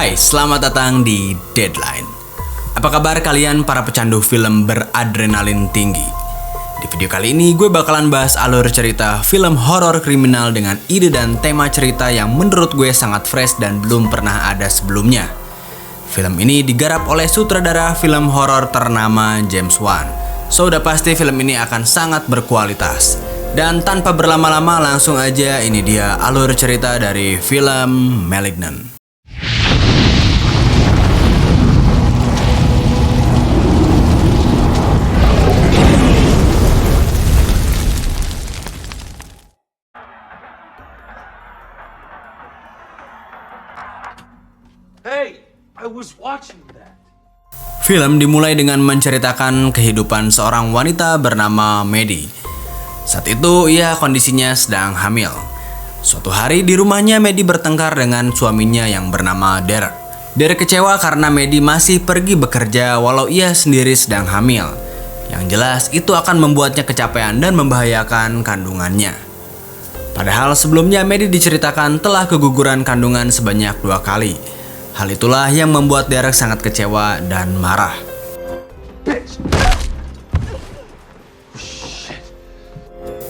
Hai, selamat datang di Deadline. Apa kabar kalian para pecandu film beradrenalin tinggi? Di video kali ini gue bakalan bahas alur cerita film horor kriminal dengan ide dan tema cerita yang menurut gue sangat fresh dan belum pernah ada sebelumnya. Film ini digarap oleh sutradara film horor ternama James Wan. So udah pasti film ini akan sangat berkualitas. Dan tanpa berlama-lama langsung aja ini dia alur cerita dari film Malignant. Hey, I was watching that. Film dimulai dengan menceritakan kehidupan seorang wanita bernama Maddie. Saat itu ia kondisinya sedang hamil. Suatu hari di rumahnya Maddie bertengkar dengan suaminya yang bernama Derek. Derek kecewa karena Maddie masih pergi bekerja walau ia sendiri sedang hamil. Yang jelas itu akan membuatnya kecapean dan membahayakan kandungannya. Padahal sebelumnya Maddie diceritakan telah keguguran kandungan sebanyak 2 kali. Hal itulah yang membuat Derek sangat kecewa dan marah.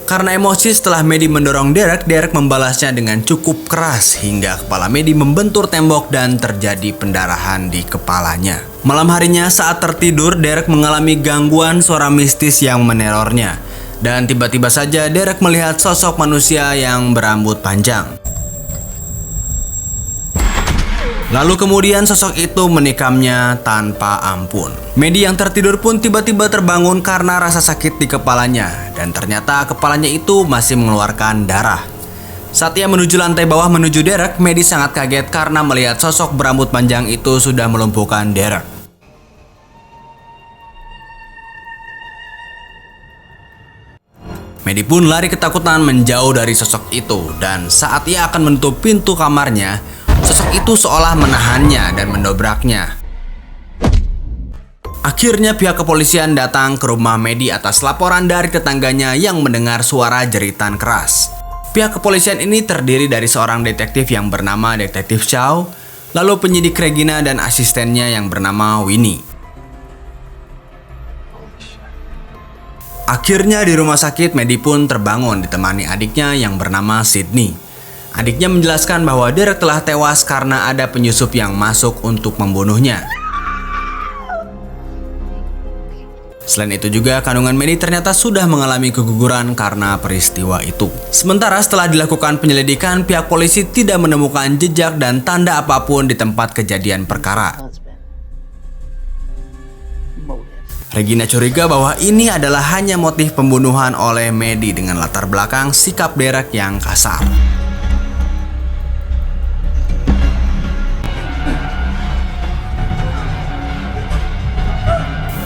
Karena emosi setelah Maddie mendorong Derek membalasnya dengan cukup keras hingga kepala Maddie membentur tembok dan terjadi pendarahan di kepalanya. Malam harinya saat tertidur, Derek mengalami gangguan suara mistis yang menerornya. Dan tiba-tiba saja Derek melihat sosok manusia yang berambut panjang. Lalu kemudian sosok itu menikamnya tanpa ampun. Maddie yang tertidur pun tiba-tiba terbangun karena rasa sakit di kepalanya. Dan ternyata kepalanya itu masih mengeluarkan darah. Saat ia menuju lantai bawah menuju Derek, Maddie sangat kaget karena melihat sosok berambut panjang itu sudah melumpuhkan Derek. Maddie pun lari ketakutan menjauh dari sosok itu. Dan saat ia akan menutup pintu kamarnya, sosok itu seolah menahannya dan mendobraknya. Akhirnya pihak kepolisian datang ke rumah Maddie atas laporan dari tetangganya yang mendengar suara jeritan keras. Pihak kepolisian ini terdiri dari seorang detektif yang bernama Detektif Chow, lalu penyidik Regina dan asistennya yang bernama Winnie. Akhirnya di rumah sakit Maddie pun terbangun ditemani adiknya yang bernama Sydney. Adiknya menjelaskan bahwa Derek telah tewas karena ada penyusup yang masuk untuk membunuhnya. Selain itu juga kandungan Maddie ternyata sudah mengalami keguguran karena peristiwa itu. Sementara setelah dilakukan penyelidikan, pihak polisi tidak menemukan jejak dan tanda apapun di tempat kejadian perkara. Regina curiga bahwa ini adalah hanya motif pembunuhan oleh Maddie dengan latar belakang sikap Derek yang kasar.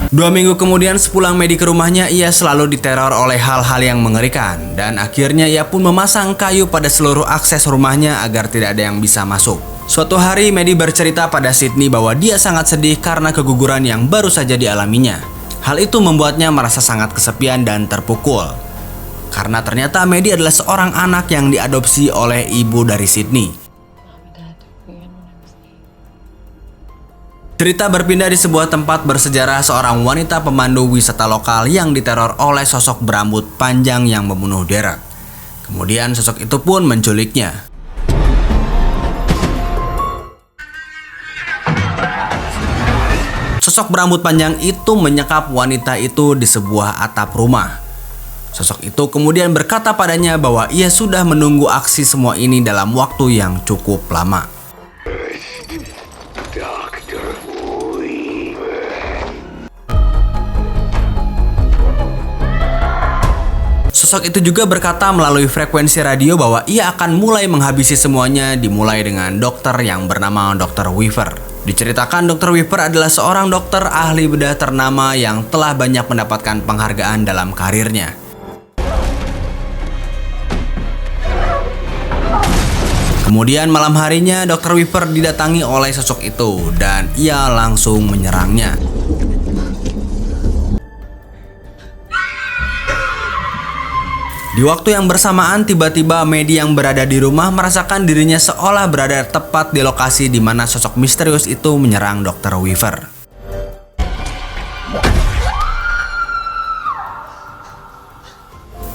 2 minggu kemudian sepulang Maddie ke rumahnya, ia selalu diteror oleh hal-hal yang mengerikan. Dan akhirnya ia pun memasang kayu pada seluruh akses rumahnya agar tidak ada yang bisa masuk. Suatu hari Maddie bercerita pada Sydney bahwa dia sangat sedih karena keguguran yang baru saja dialaminya. Hal itu membuatnya merasa sangat kesepian dan terpukul. Karena ternyata Maddie adalah seorang anak yang diadopsi oleh ibu dari Sydney. Cerita berpindah di sebuah tempat bersejarah seorang wanita pemandu wisata lokal yang diteror oleh sosok berambut panjang yang membunuh Derek. Kemudian sosok itu pun menculiknya. Sosok berambut panjang itu menyekap wanita itu di sebuah atap rumah. Sosok itu kemudian berkata padanya bahwa ia sudah menunggu aksi semua ini dalam waktu yang cukup lama. Sosok itu juga berkata melalui frekuensi radio bahwa ia akan mulai menghabisi semuanya, dimulai dengan dokter yang bernama Dr. Weaver. Diceritakan Dr. Weaver adalah seorang dokter ahli bedah ternama yang telah banyak mendapatkan penghargaan dalam karirnya. Kemudian malam harinya Dr. Weaver didatangi oleh sosok itu dan ia langsung menyerangnya. Di waktu yang bersamaan, tiba-tiba Maddie yang berada di rumah merasakan dirinya seolah berada tepat di lokasi di mana sosok misterius itu menyerang Dr. Weaver.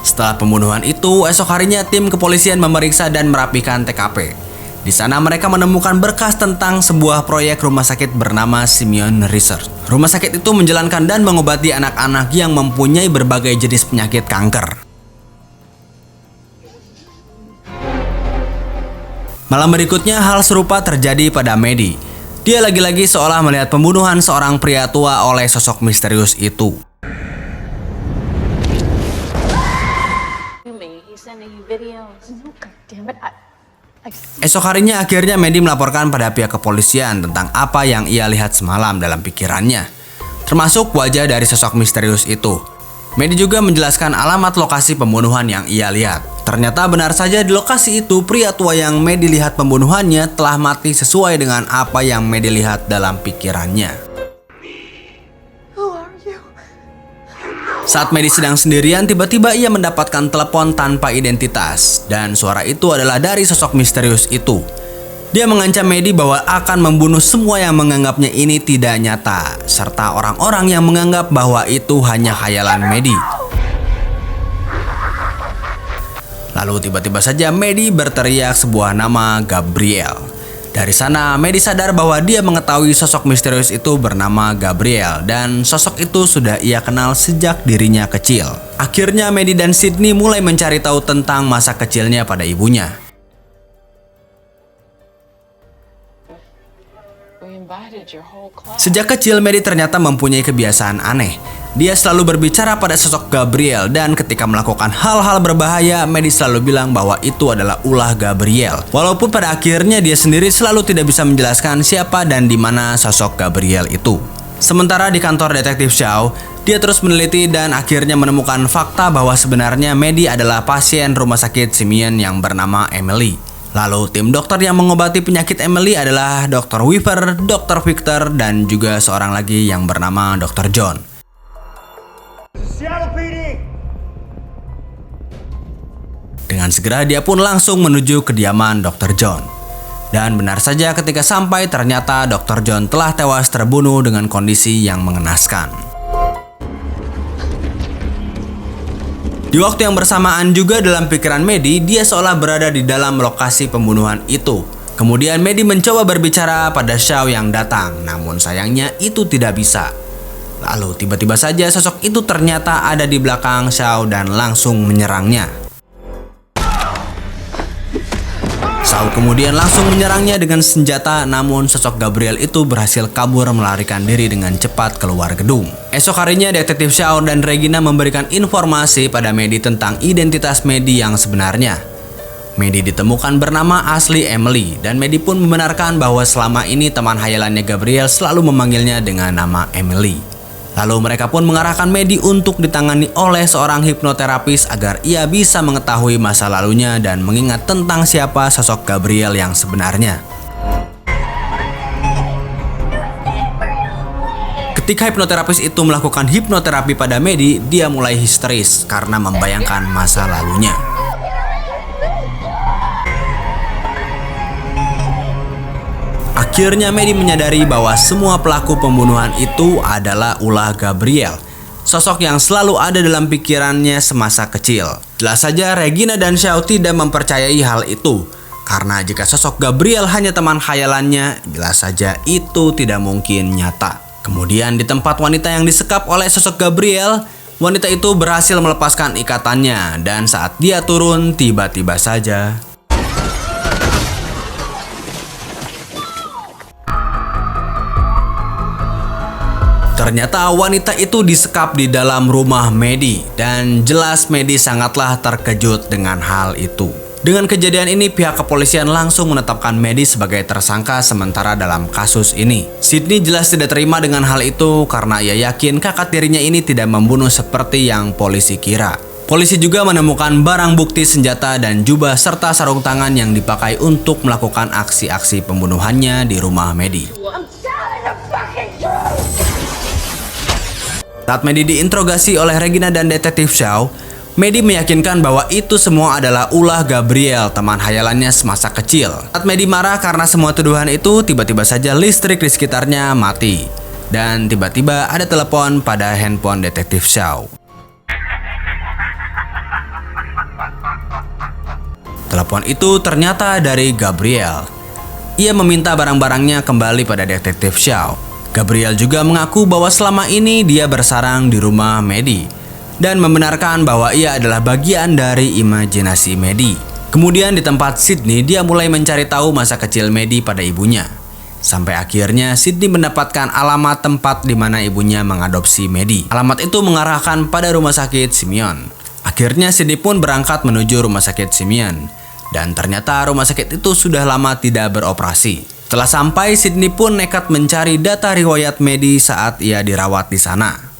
Setelah pembunuhan itu, esok harinya tim kepolisian memeriksa dan merapikan TKP. Di sana mereka menemukan berkas tentang sebuah proyek rumah sakit bernama Simeon Research. Rumah sakit itu menjalankan dan mengobati anak-anak yang mempunyai berbagai jenis penyakit kanker. Malam berikutnya hal serupa terjadi pada Maddie. Dia lagi-lagi seolah melihat pembunuhan seorang pria tua oleh sosok misterius itu. Esok harinya akhirnya Maddie melaporkan pada pihak kepolisian tentang apa yang ia lihat semalam dalam pikirannya, termasuk wajah dari sosok misterius itu. Maddie juga menjelaskan alamat lokasi pembunuhan yang ia lihat. Ternyata benar saja di lokasi itu pria tua yang Maddie lihat pembunuhannya telah mati sesuai dengan apa yang Maddie lihat dalam pikirannya. Saat Maddie sedang sendirian, tiba-tiba ia mendapatkan telepon tanpa identitas, dan suara itu adalah dari sosok misterius itu. Dia mengancam Maddie bahwa akan membunuh semua yang menganggapnya ini tidak nyata, serta orang-orang yang menganggap bahwa itu hanya khayalan Maddie. Lalu tiba-tiba saja Maddie berteriak sebuah nama Gabriel. Dari sana, Maddie sadar bahwa dia mengetahui sosok misterius itu bernama Gabriel, dan sosok itu sudah ia kenal sejak dirinya kecil. Akhirnya Maddie dan Sydney mulai mencari tahu tentang masa kecilnya pada ibunya. Sejak kecil, Maddie ternyata mempunyai kebiasaan aneh. Dia selalu berbicara pada sosok Gabriel, dan ketika melakukan hal-hal berbahaya, Maddie selalu bilang bahwa itu adalah ulah Gabriel. Walaupun pada akhirnya dia sendiri selalu tidak bisa menjelaskan siapa dan di mana sosok Gabriel itu. Sementara di kantor detektif Shaw, dia terus meneliti dan akhirnya menemukan fakta bahwa sebenarnya Maddie adalah pasien rumah sakit Simeon yang bernama Emily. Lalu tim dokter yang mengobati penyakit Emily adalah Dr. Weaver, Dr. Victor, dan juga seorang lagi yang bernama Dr. John. Dengan segera dia pun langsung menuju kediaman Dr. John. Dan benar saja ketika sampai ternyata Dr. John telah tewas terbunuh dengan kondisi yang mengenaskan. Di waktu yang bersamaan juga dalam pikiran Maddie, dia seolah berada di dalam lokasi pembunuhan itu. Kemudian Maddie mencoba berbicara pada Shaw yang datang, namun sayangnya itu tidak bisa. Lalu tiba-tiba saja sosok itu ternyata ada di belakang Shaw dan langsung menyerangnya. Shaw kemudian langsung menyerangnya dengan senjata, namun sosok Gabriel itu berhasil kabur melarikan diri dengan cepat keluar gedung. Esok harinya detektif Shaw dan Regina memberikan informasi pada Maddie tentang identitas Maddie yang sebenarnya. Maddie ditemukan bernama asli Emily, dan Maddie pun membenarkan bahwa selama ini teman hayalannya Gabriel selalu memanggilnya dengan nama Emily. Lalu mereka pun mengarahkan Maddie untuk ditangani oleh seorang hipnoterapis agar ia bisa mengetahui masa lalunya dan mengingat tentang siapa sosok Gabriel yang sebenarnya. Ketika hipnoterapis itu melakukan hipnoterapi pada Maddie, dia mulai histeris karena membayangkan masa lalunya. Akhirnya Maddie menyadari bahwa semua pelaku pembunuhan itu adalah ulah Gabriel, sosok yang selalu ada dalam pikirannya semasa kecil. Jelas saja Regina dan Shaw tidak mempercayai hal itu, karena jika sosok Gabriel hanya teman khayalannya, jelas saja itu tidak mungkin nyata. Kemudian di tempat wanita yang disekap oleh sosok Gabriel, wanita itu berhasil melepaskan ikatannya, dan saat dia turun tiba-tiba saja ternyata wanita itu disekap di dalam rumah Maddie, dan jelas Maddie sangatlah terkejut dengan hal itu. Dengan kejadian ini, pihak kepolisian langsung menetapkan Maddie sebagai tersangka sementara dalam kasus ini. Sydney jelas tidak terima dengan hal itu karena ia yakin kakak tirinya ini tidak membunuh seperti yang polisi kira. Polisi juga menemukan barang bukti senjata dan jubah serta sarung tangan yang dipakai untuk melakukan aksi-aksi pembunuhannya di rumah Maddie. Saat Maddie diinterogasi oleh Regina dan detektif Shaw, Maddie meyakinkan bahwa itu semua adalah ulah Gabriel, teman hayalannya semasa kecil. Saat Maddie marah karena semua tuduhan itu, tiba-tiba saja listrik di sekitarnya mati. Dan tiba-tiba ada telepon pada handphone Detektif Shaw. Telepon itu ternyata dari Gabriel. Ia meminta barang-barangnya kembali pada Detektif Shaw. Gabriel juga mengaku bahwa selama ini dia bersarang di rumah Maddie dan membenarkan bahwa ia adalah bagian dari imajinasi Maddie. Kemudian di tempat Sydney, dia mulai mencari tahu masa kecil Maddie pada ibunya. Sampai akhirnya Sydney mendapatkan alamat tempat di mana ibunya mengadopsi Maddie. Alamat itu mengarahkan pada rumah sakit Simeon. Akhirnya Sydney pun berangkat menuju rumah sakit Simeon. Dan ternyata rumah sakit itu sudah lama tidak beroperasi. Setelah sampai, Sydney pun nekat mencari data riwayat Maddie saat ia dirawat di sana.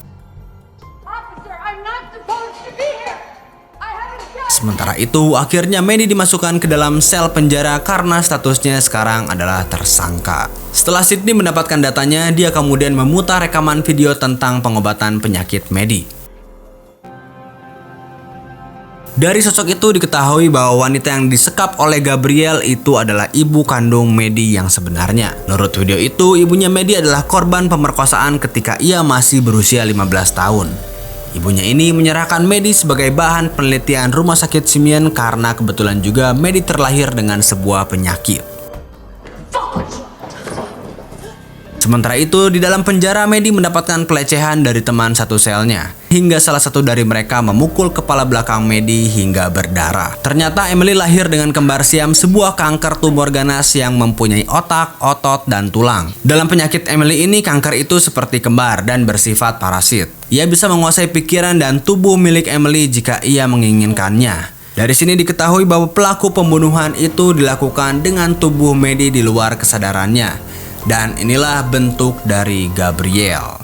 Sementara itu, akhirnya Maddie dimasukkan ke dalam sel penjara karena statusnya sekarang adalah tersangka. Setelah Sydney mendapatkan datanya, dia kemudian memutar rekaman video tentang pengobatan penyakit Maddie. Dari sosok itu diketahui bahwa wanita yang disekap oleh Gabriel itu adalah ibu kandung Maddie yang sebenarnya. Menurut video itu, ibunya Maddie adalah korban pemerkosaan ketika ia masih berusia 15 tahun. Ibunya ini menyerahkan Maddie sebagai bahan penelitian rumah sakit Simeon karena kebetulan juga Maddie terlahir dengan sebuah penyakit. Sementara itu, di dalam penjara Maddie mendapatkan pelecehan dari teman satu selnya, hingga salah satu dari mereka memukul kepala belakang Maddie hingga berdarah. Ternyata Emily lahir dengan kembar siam, sebuah kanker tumor ganas yang mempunyai otak, otot, dan tulang. Dalam penyakit Emily ini, kanker itu seperti kembar dan bersifat parasit. Ia bisa menguasai pikiran dan tubuh milik Emily jika ia menginginkannya. Dari sini diketahui bahwa pelaku pembunuhan itu dilakukan dengan tubuh Maddie di luar kesadarannya. Dan inilah bentuk dari Gabriel.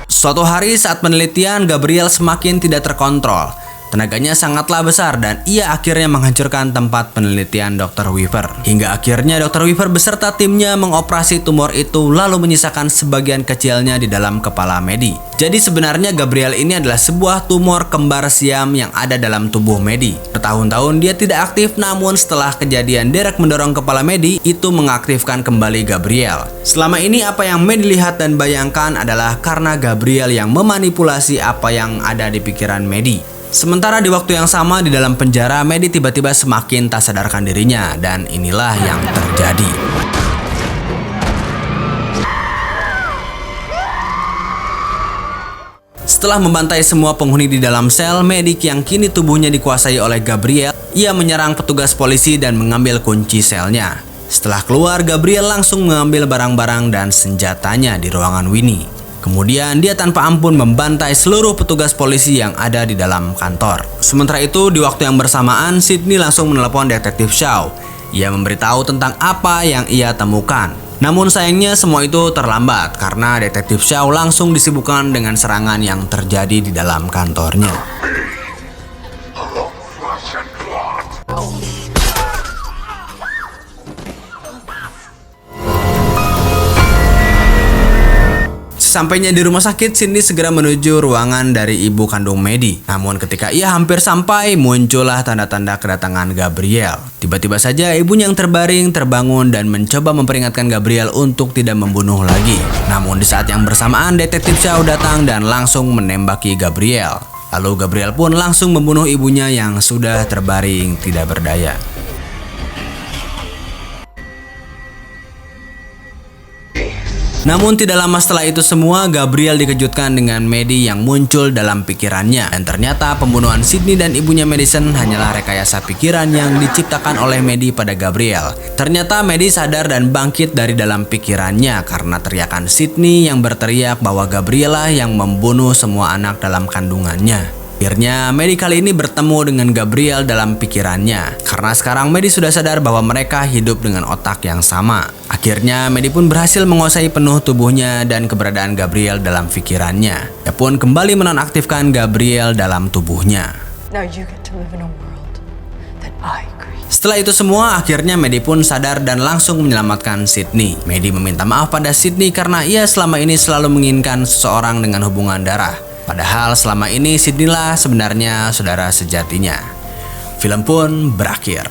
Suatu hari saat penelitian, Gabriel semakin tidak terkontrol. Tenaganya sangatlah besar dan ia akhirnya menghancurkan tempat penelitian Dr. Weaver. Hingga akhirnya Dr. Weaver beserta timnya mengoperasi tumor itu lalu menyisakan sebagian kecilnya di dalam kepala Maddie. Jadi sebenarnya Gabriel ini adalah sebuah tumor kembar siam yang ada dalam tubuh Maddie. Bertahun-tahun dia tidak aktif, namun setelah kejadian Derek mendorong kepala Maddie, itu mengaktifkan kembali Gabriel. Selama ini apa yang Maddie lihat dan bayangkan adalah karena Gabriel yang memanipulasi apa yang ada di pikiran Maddie. Sementara di waktu yang sama di dalam penjara, Maddie tiba-tiba semakin tak sadarkan dirinya dan inilah yang terjadi. Setelah membantai semua penghuni di dalam sel, Maddie yang kini tubuhnya dikuasai oleh Gabriel, ia menyerang petugas polisi dan mengambil kunci selnya. Setelah keluar, Gabriel langsung mengambil barang-barang dan senjatanya di ruangan Winnie. Kemudian dia tanpa ampun membantai seluruh petugas polisi yang ada di dalam kantor. Sementara itu di waktu yang bersamaan, Sydney langsung menelepon Detektif Shaw. Ia memberitahu tentang apa yang ia temukan. Namun sayangnya semua itu terlambat karena Detektif Shaw langsung disibukkan dengan serangan yang terjadi di dalam kantornya. Sampainya di rumah sakit, Sydney segera menuju ruangan dari ibu kandung Maddie. Namun ketika ia hampir sampai, muncullah tanda-tanda kedatangan Gabriel. Tiba-tiba saja ibunya yang terbaring terbangun dan mencoba memperingatkan Gabriel untuk tidak membunuh lagi. Namun di saat yang bersamaan, Detektif Shaw datang dan langsung menembaki Gabriel. Lalu Gabriel pun langsung membunuh ibunya yang sudah terbaring tidak berdaya. Namun tidak lama setelah itu semua, Gabriel dikejutkan dengan Maddie yang muncul dalam pikirannya. Dan ternyata pembunuhan Sydney dan ibunya Madison hanyalah rekayasa pikiran yang diciptakan oleh Maddie pada Gabriel. Ternyata Maddie sadar dan bangkit dari dalam pikirannya karena teriakan Sydney yang berteriak bahwa Gabriel lah yang membunuh semua anak dalam kandungannya. Akhirnya Maddie kali ini bertemu dengan Gabriel dalam pikirannya karena sekarang Maddie sudah sadar bahwa mereka hidup dengan otak yang sama. Akhirnya Maddie pun berhasil menguasai penuh tubuhnya dan keberadaan Gabriel dalam pikirannya. Dia pun kembali menonaktifkan Gabriel dalam tubuhnya. Now you get to live in a world that I create. Setelah itu semua, akhirnya Maddie pun sadar dan langsung menyelamatkan Sydney. Maddie meminta maaf pada Sydney karena ia selama ini selalu menginginkan seseorang dengan hubungan darah. Padahal selama ini Sydney lah sebenarnya saudara sejatinya. Film pun berakhir.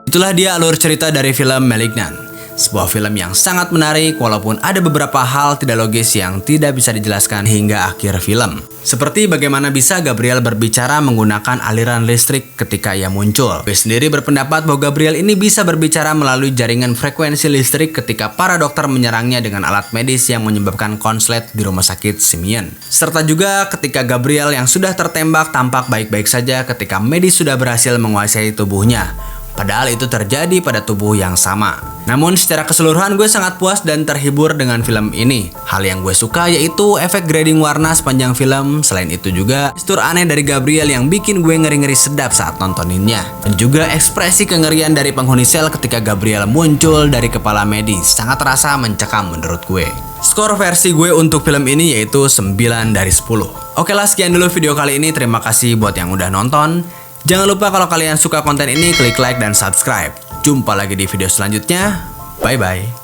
Itulah dia alur cerita dari film Malignant. Sebuah film yang sangat menarik walaupun ada beberapa hal tidak logis yang tidak bisa dijelaskan hingga akhir film. Seperti bagaimana bisa Gabriel berbicara menggunakan aliran listrik ketika ia muncul. Gue sendiri berpendapat bahwa Gabriel ini bisa berbicara melalui jaringan frekuensi listrik ketika para dokter menyerangnya dengan alat medis yang menyebabkan konslet di rumah sakit Simeon. Serta juga ketika Gabriel yang sudah tertembak tampak baik-baik saja ketika medis sudah berhasil menguasai tubuhnya. Padahal itu terjadi pada tubuh yang sama. Namun secara keseluruhan gue sangat puas dan terhibur dengan film ini. Hal yang gue suka yaitu efek grading warna sepanjang film. Selain itu juga gestur aneh dari Gabriel yang bikin gue ngeri-ngeri sedap saat nontoninnya. Dan juga ekspresi kengerian dari penghuni sel ketika Gabriel muncul dari kepala medis sangat terasa mencekam menurut gue. Skor versi gue untuk film ini yaitu 9 dari 10. Oke lah, sekian dulu video kali ini. Terima kasih buat yang udah nonton. Jangan lupa kalau kalian suka konten ini, klik like dan subscribe. Jumpa lagi di video selanjutnya. Bye-bye.